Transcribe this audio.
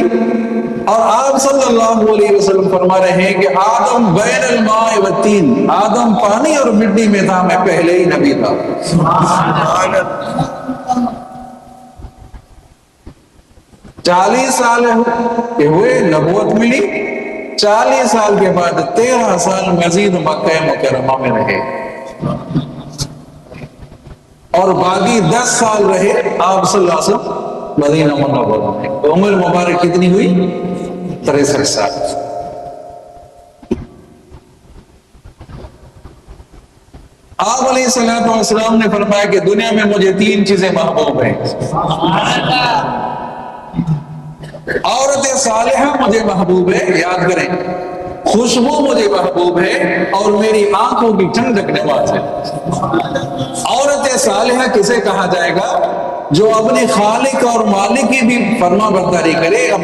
اور آپ صلی اللہ علیہ وسلم فرما رہے ہیں کہ آدم بین الماء والتین، آدم پانی اور مٹی میں تھا، میں پہلے ہی نبی تھا۔ 40 سال کہ ہوئے نبوت ملی، 40 سال کے بعد 13 سال مزید مکہ مکرمہ میں رہے، اور باقی 10 سال رہے آپ صلی اللہ علیہ وسلم مدینہ منورہ میں۔ عمر مبارک کتنی ہوئی؟ 63 سال۔ آپ علیہ السلام نے فرمایا کہ دنیا میں مجھے 3 چیزیں محبوب ہیں۔ عورت صالحہ مجھے محبوب ہے، یاد کریں، خوشبو مجھے محبوب ہے، اور میری آنکھوں کی ٹھنڈک نماز ہے۔ عورت صالحہ کسے کہا جائے گا؟ جو اپنے خالق اور مالک کی بھی فرما برداری کرے، اپنے